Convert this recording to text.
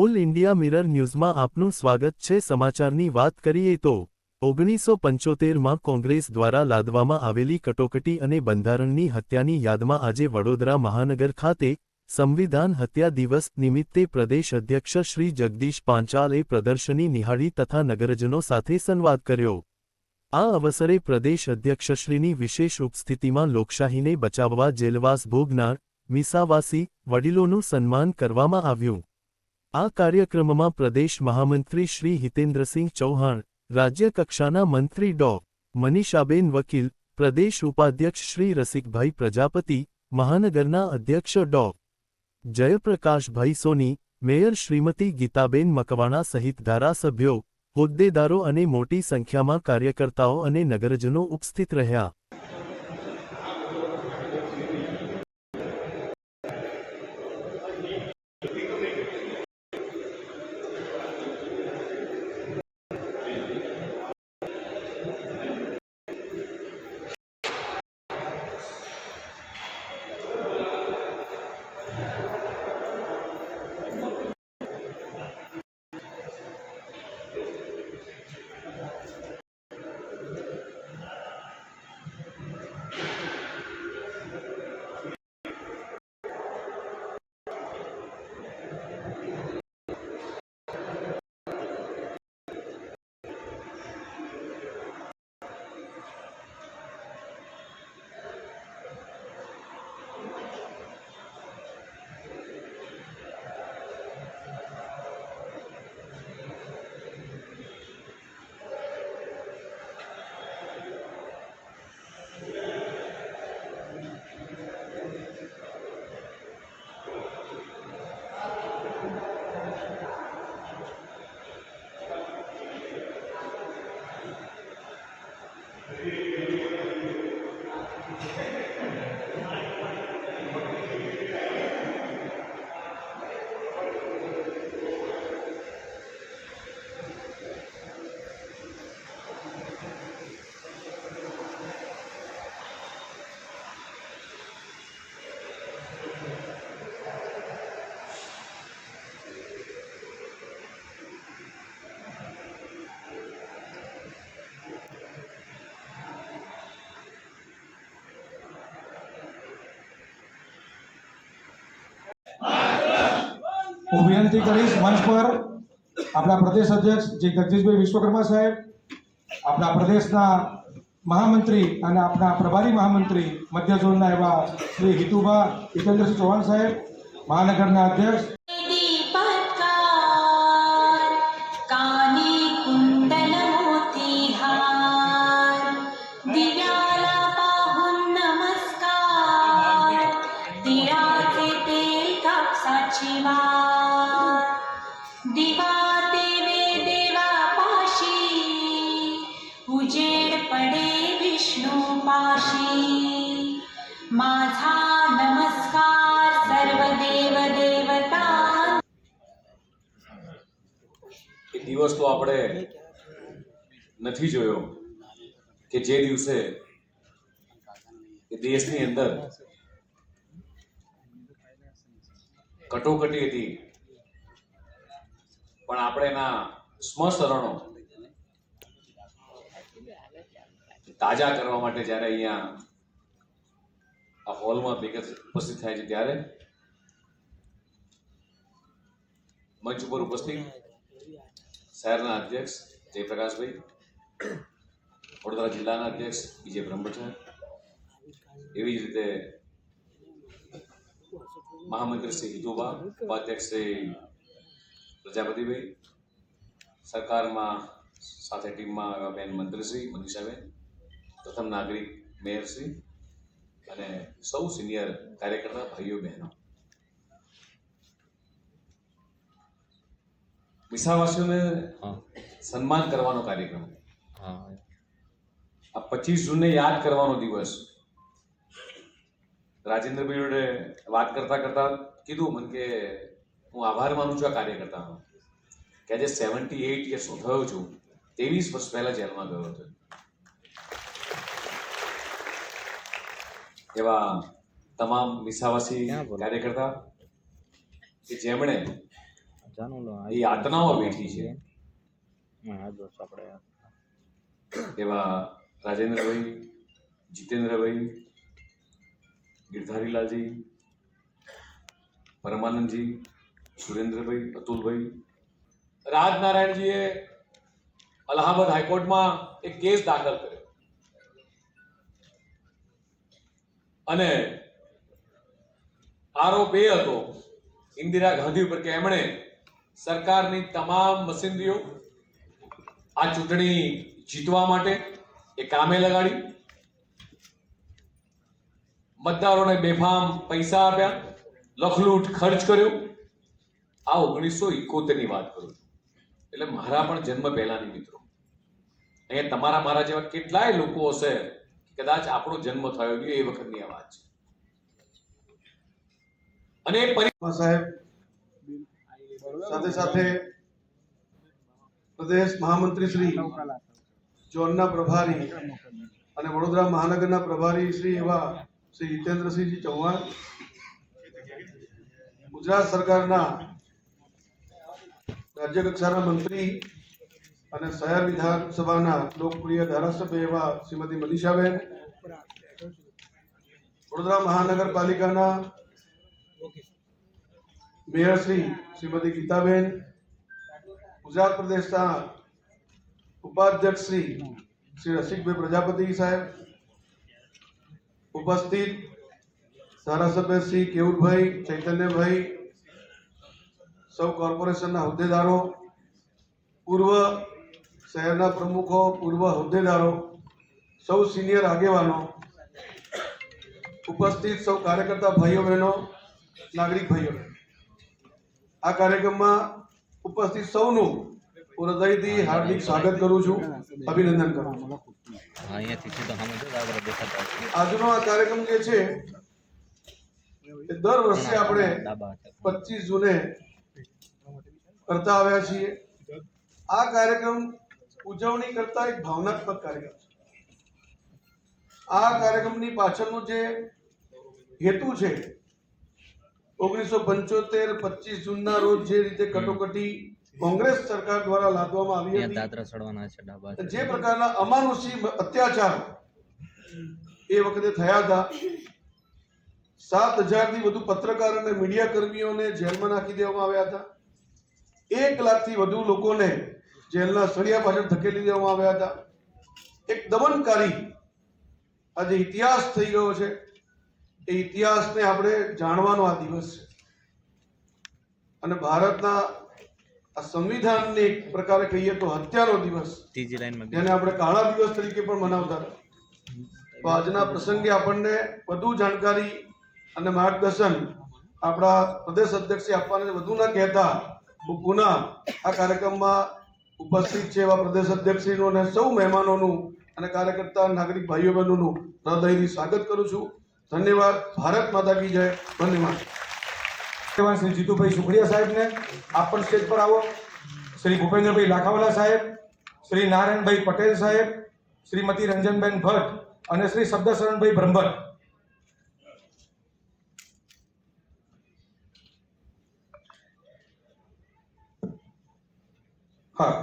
All India mirror ન્યૂઝમાં આપનું સ્વાગત છે। સમાચારની વાત કરીએ તો 1975માં કોંગ્રેસ દ્વારા લાદવામાં આવેલી કટોકટી અને બંધારણની હત્યાની યાદમાં આજે વડોદરા મહાનગર ખાતે સંવિધાન હત્યા દિવસ નિમિત્તે પ્રદેશ અધ્યક્ષ શ્રી જગદીશ પાંચાલે પ્રદર્શની નિહાળી તથા નગરજનો સાથે સંવાદ કર્યો। આ અવસરે પ્રદેશ અધ્યક્ષશ્રીની વિશેષ ઉપસ્થિતિમાં લોકશાહીને બચાવવા જેલવાસ ભોગનાર મીસાવાસી વડીલોનું સન્માન કરવામાં આવ્યું। આ કાર્યક્રમમાં પ્રદેશ મહામંત્રી શ્રી હિતેન્દ્રસિંહ ચૌહાણ, રાજ્ય કક્ષાના મંત્રી ડો. મનીષાબેન વકીલ, પ્રદેશ ઉપાધ્યક્ષ શ્રી રસિકભાઈ પ્રજાપતિ, મહાનગરના અધ્યક્ષ ડો. જયપ્રકાશભાઈ સોની, મેયર શ્રીમતી ગીતાબેન મકવાણા સહિત ધારાસભ્યો, હોદ્દેદારો અને મોટી સંખ્યામાં કાર્યકર્તાઓ અને નગરજનો ઉપસ્થિત રહ્યા। હું વિનંતી કરીશ મંચ પર આપણા પ્રદેશ અધ્યક્ષ જે જગદીશભાઈ વિશ્વકર્મા સાહેબ, આપણા પ્રદેશના મહામંત્રી અને આપણા પ્રભારી મહામંત્રી મધ્ય ઝોનના એવા શ્રી હિતેન્દ્રસિંહ ચૌહાણ સાહેબ, મહાનગરના અધ્યક્ષ उजेड पडे विष्णु पाशी, माझा नमस्कार सर्व देव देवता। એ દિવસ તો આપણે નથી જોયો કે જે દિવસે એ દેશની અંદર કટોકટી હતી, પણ આપણે એના સ્મરણો તાજા કરવા માટે જ્યારે અહીંયા આ હોલમાં ઉપસ્થિત થાય છે, ત્યારે મંચ ઉપર ઉપસ્થિત શહેરના અધ્યક્ષ જયપ્રકાશભાઈ, વડોદરા જિલ્લાના અધ્યક્ષ વિજય બ્રહ્મચાર, એવી જ રીતે મહામંત્રી શ્રી હિતુબા, ઉપાધ્યક્ષ શ્રી પ્રજાપતિભાઈ, સરકારમાં સાથે ટીમમાં એવા બેન મંત્રીશ્રી મનીષાબેન, પ્રથમ નાગરિક મેયરશ્રી અને સૌ સિનિયર કાર્યકર્તા ભાઈઓ બહેનો, મીસાવાસીઓને સન્માન કરવાનો કાર્યક્રમ, આ 25 જૂનને યાદ કરવાનો દિવસ। રાજેન્દ્રભાઈ જોડે વાત કરતા કરતા કીધું મને કે હું આભાર માનું છું આ કાર્યકર્તાનો કે આજે 78 યર્સ થયો છું, 23 વર્ષ પહેલા જેલમાં ગયો હતો। એવા તમામ મીસાવાસી કાર્યકર્તા કે જેમણે એ યાતનાઓ વેઠી છે એવા રાજેન્દ્રભાઈ, જીતેન્દ્રભાઈ, ગિરધારીલાલજી, પરમાનંદજી, સુરેન્દ્રભાઈ, અતુલભાઈ, રાજનારાયણજીએ અલ્હાબાદ હાઈકોર્ટમાં એક કેસ દાખલ કર્યો અને આરોપ એ હતો ઇન્દિરા ગાંધી ઉપર કે એમણે સરકારની તમામ મશીનરીઓ આ ચૂંટણી જીતવા માટે એ કામે લગાડી, મતદારોને બેફામ પૈસા આપ્યા, લખલૂટ ખર્ચ કર્યો. આ 1971 ની વાત કરું છું, એટલે મારા પણ જન્મ પહેલાની મિત્રો. અહીંયા તમારા મારા જેવા કેટલાય લોકો હશે કદાચ આપણો જન્મ થયો એ વખતની આ વાત છે. અને સાહેબ સાથે સાથે પ્રદેશ મહામંત્રી શ્રી ઝોનના પ્રભારી અને વડોદરા મહાનગરના પ્રભારી શ્રી એવા શ્રી જીતેન્દ્રસિંહજી ચૌહાણ, ગુજરાત સરકારના રાજ્ય કક્ષાના મંત્રી અને શહેર વિધાનસભાના લોકપ્રિય ધારાસભ્ય એવા શ્રીમતી મનીષાબેન, વડોદરા મહાનગરપાલિકાના મેયર શ્રીમતી ગીતાબેન, ગુજરાત પ્રદેશના ઉપાધ્યક્ષ શ્રી રસિકભાઈ પ્રજાપતિ સાહેબ, ઉપસ્થિત ધારાસભ્ય શ્રી કેવુરભાઈ, ચૈતન્યભાઈ, સૌ કોર્પોરેશનના હોદ્દેદારો, પૂર્વ શહેરના પ્રમુખો, પૂર્વ હોદ્દેદારો, સૌ સિનિયર આગેવાનો, ઉપસ્થિત સૌ કાર્યકર્તા ભાઈઓ બહેનો, નાગરિક ભાઈઓ, આ કાર્યક્રમમાં ઉપસ્થિત સૌનું હૃદયથી હાર્દિક સ્વાગત કરું છું, અભિનંદન કરું છું. આજનો આ કાર્યક્રમ જે છે એ દર વર્ષે આપણે 25 જૂને કરતા આવ્યા છીએ. આ કાર્યક્રમ ઉજવણી કરતા એક ભાવનાત્મક કાર્યક્રમ છે. આ કાર્યક્રમની પાછળનો જે હેતુ છે 1975 25 જૂનના રોજ જે રીતે કટોકટી કોંગ્રેસ સરકાર દ્વારા લાદવામાં આવી હતી, જે પ્રકારના અમાનુષી અત્યાચાર એ વખતે થયા હતા, 7,000 થી વધુ પત્રકાર અને મીડિયા કર્મીઓને જેલમાં નાખી દેવામાં આવ્યા હતા, 1 લાખથી વધુ લોકોને જેલના સળિયા પાછળ ધકેલી દેવામાં આવ્યા હતા. એક દમનકારી આજે ઇતિહાસ થઈ ગયો છે. એ ઇતિહાસને આપણે જાણવાનો આ દિવસ છે અને ભારતના આ સંવિધાનને એક પ્રકારે કહીએ તો હત્યાનો દિવસ, જેને આપણે કાળા દિવસ તરીકે પણ મનાવતા હતા. તો આજના પ્રસંગે આપણને વધુ જાણકારી અને માર્ગદર્શન આપણા પ્રદેશ અધ્યક્ષે આપવાને વધુ ના કહેતા હું પુનઃ આ કાર્યક્રમમાં ઉપસ્થિત છે એવા પ્રદેશ અધ્યક્ષશ્રીનું અને સૌ મહેમાનોનું અને કાર્યકર્તા નાગરિક ભાઈઓ બહેનોનું હૃદયથી સ્વાગત કરું છું. ધન્યવાદ. ભારત માતા કી જય. ધન્યવાદ. શ્રી જીતુભાઈ સુખડિયા સાહેબને આપ પણ સ્ટેજ પર આવો. શ્રી ભૂપેન્દ્રભાઈ લાખાવાલા સાહેબ, શ્રી નારાયણભાઈ પટેલ સાહેબ, શ્રીમતી રંજનબેન ભટ્ટ અને શ્રી શબ્દશરણભાઈ બ્રહ્મભટ્ટ. હા.